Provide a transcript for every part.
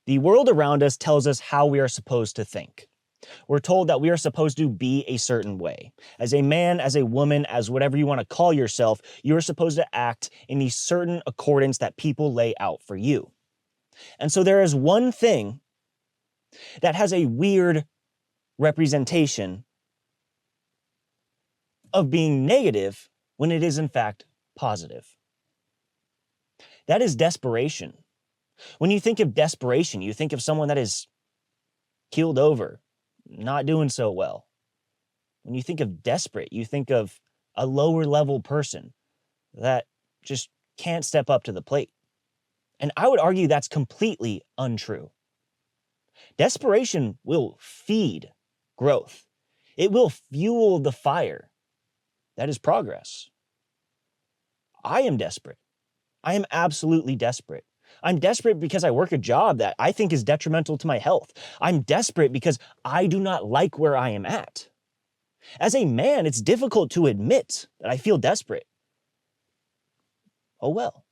The world around us tells us how we are supposed to think. We're told that we are supposed to be a certain way. As a man, as a woman, as whatever you want to call yourself, you are supposed to act in the certain accordance that people lay out for you. And so there is one thing that has a weird representation of being negative when it is in fact positive. That is desperation. When you think of desperation, you think of someone that is keeled over, not doing so well. When you think of desperate, you think of a lower level person that just can't step up to the plate. And I would argue that's completely untrue. Desperation will feed growth. It will fuel the fire. That is progress. I am desperate. I am absolutely desperate. I'm desperate because I work a job that I think is detrimental to my health. I'm desperate because I do not like where I am at. As a man, it's difficult to admit that I feel desperate. Oh well.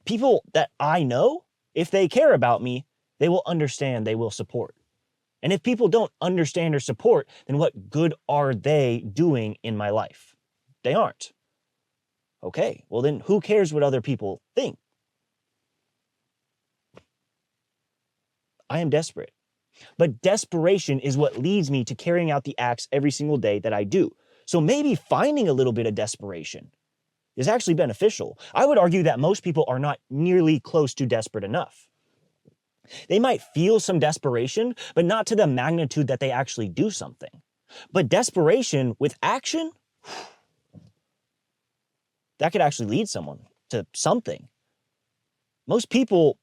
People that I know, if they care about me, they will understand, they will support. And if people don't understand or support, then what good are they doing in my life? They aren't. Okay, well then who cares what other people think? I am desperate. But desperation is what leads me to carrying out the acts every single day that I do. So maybe finding a little bit of desperation is actually beneficial. I would argue that most people are not nearly close to desperate enough. They might feel some desperation, but not to the magnitude that they actually do something. But desperation with action, that could actually lead someone to something. Most people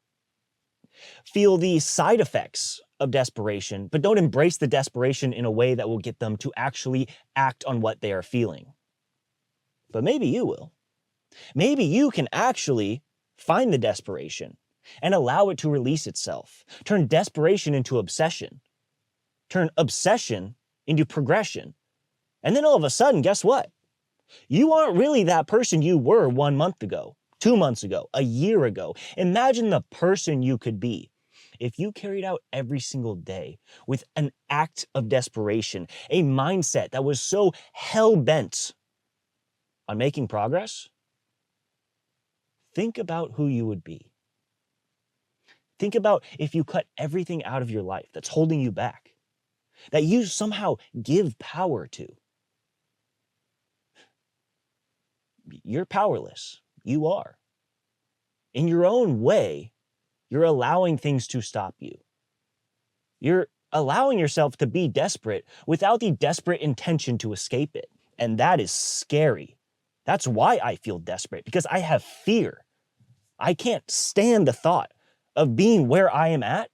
feel the side effects of desperation, but don't embrace the desperation in a way that will get them to actually act on what they are feeling. But maybe you will. Maybe you can actually find the desperation and allow it to release itself. Turn desperation into obsession. Turn obsession into progression. And then all of a sudden, guess what? You aren't really that person you were 1 month ago, 2 months ago, a year ago. Imagine the person you could be if you carried out every single day with an act of desperation, a mindset that was so hell-bent on making progress. Think about who you would be. Think about if you cut everything out of your life that's holding you back, that you somehow give power to. You're powerless. You are. In your own way, you're allowing things to stop you. You're allowing yourself to be desperate without the desperate intention to escape it. And that is scary. That's why I feel desperate, because I have fear. I can't stand the thought of being where I am at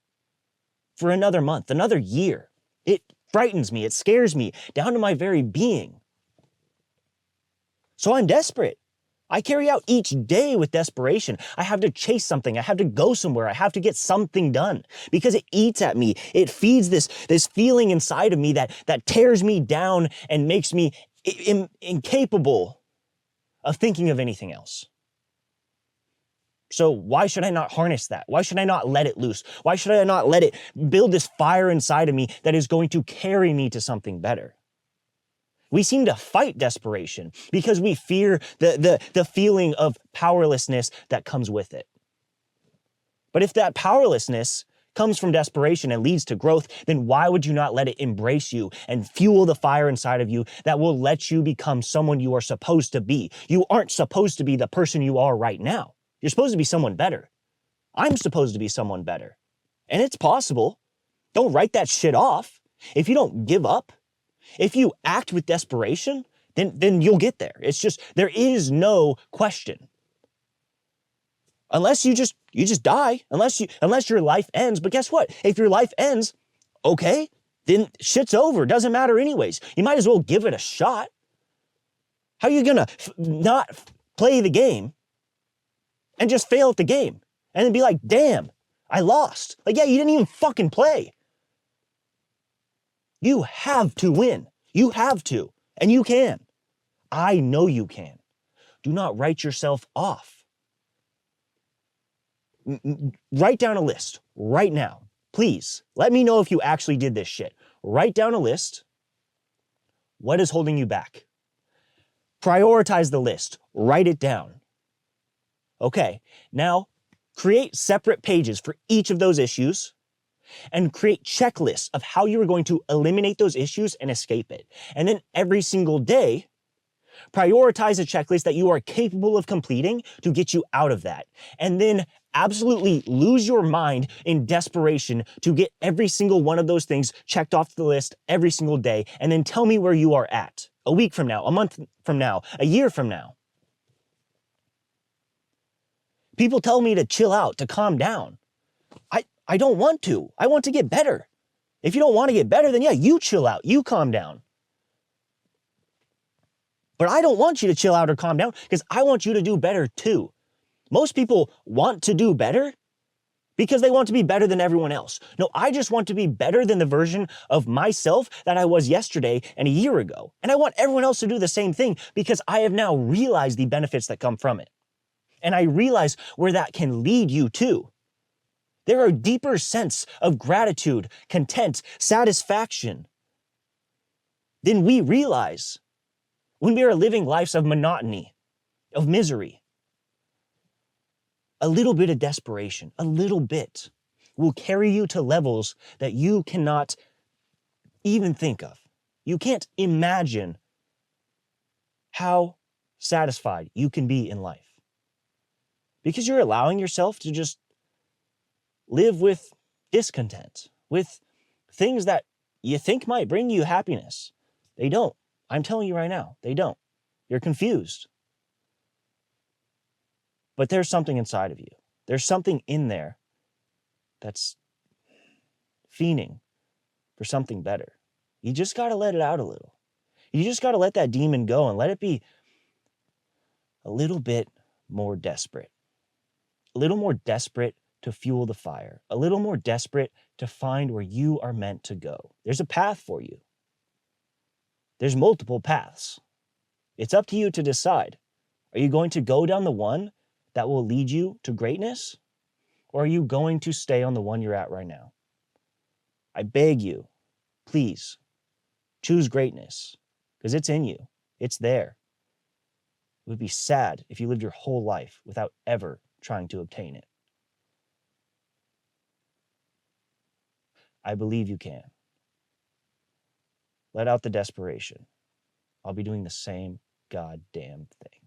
for another month, another year. It frightens me. It scares me down to my very being. So I'm desperate. I carry out each day with desperation. I have to chase something. I have to go somewhere. I have to get something done because it eats at me. It feeds this feeling inside of me that tears me down and makes me incapable of thinking of anything else. So why should I not harness that? Why should I not let it loose? Why should I not let it build this fire inside of me that is going to carry me to something better? We seem to fight desperation because we fear the feeling of powerlessness that comes with it. But if that powerlessness comes from desperation and leads to growth, then why would you not let it embrace you and fuel the fire inside of you that will let you become someone you are supposed to be? You aren't supposed to be the person you are right now. You're supposed to be someone better. I'm supposed to be someone better. And it's possible. Don't write that shit off. If you don't give up, if you act with desperation, then you'll get there. It's just, there is no question. Unless you just die, unless your life ends. But guess what? If your life ends, okay, then shit's over. Doesn't matter anyways. You might as well give it a shot. How are you gonna not play the game and just fail at the game and then be like, damn, I lost? Like, yeah, you didn't even fucking play. You have to win. You have to. And you can. I know you can. Do not write yourself off. Write down a list. right now. Please, let me know if you actually did this shit. Write down a list. What is holding you back? Prioritize the list. Write it down. Okay, now create separate pages for each of those issues and create checklists of how you are going to eliminate those issues and escape it. And then every single day, prioritize a checklist that you are capable of completing to get you out of that. And then absolutely lose your mind in desperation to get every single one of those things checked off the list every single day. And then tell me where you are at a week from now, a month from now, a year from now. People tell me to chill out, to calm down. I don't want to. I want to get better. If you don't want to get better, then yeah, you chill out, you calm down. But I don't want you to chill out or calm down because I want you to do better too. Most people want to do better because they want to be better than everyone else. No, I just want to be better than the version of myself that I was yesterday and a year ago. And I want everyone else to do the same thing because I have now realized the benefits that come from it. And I realize where that can lead you to. There are a deeper sense of gratitude, content, satisfaction than we realize when we are living lives of monotony, of misery. A little bit of desperation, a little bit, will carry you to levels that you cannot even think of. You can't imagine how satisfied you can be in life because you're allowing yourself to just live with discontent, with things that you think might bring you happiness. They don't. I'm telling you right now, they don't. You're confused. But there's something inside of you. There's something in there that's fiending for something better. You just got to let it out a little. You just got to let that demon go and let it be a little bit more desperate. A little more desperate to fuel the fire. A little more desperate to find where you are meant to go. There's a path for you. There's multiple paths. It's up to you to decide. Are you going to go down the one that will lead you to greatness? Or are you going to stay on the one you're at right now? I beg you, please, choose greatness because it's in you. It's there. It would be sad if you lived your whole life without ever trying to obtain it. I believe you can. Let out the desperation. I'll be doing the same goddamn thing.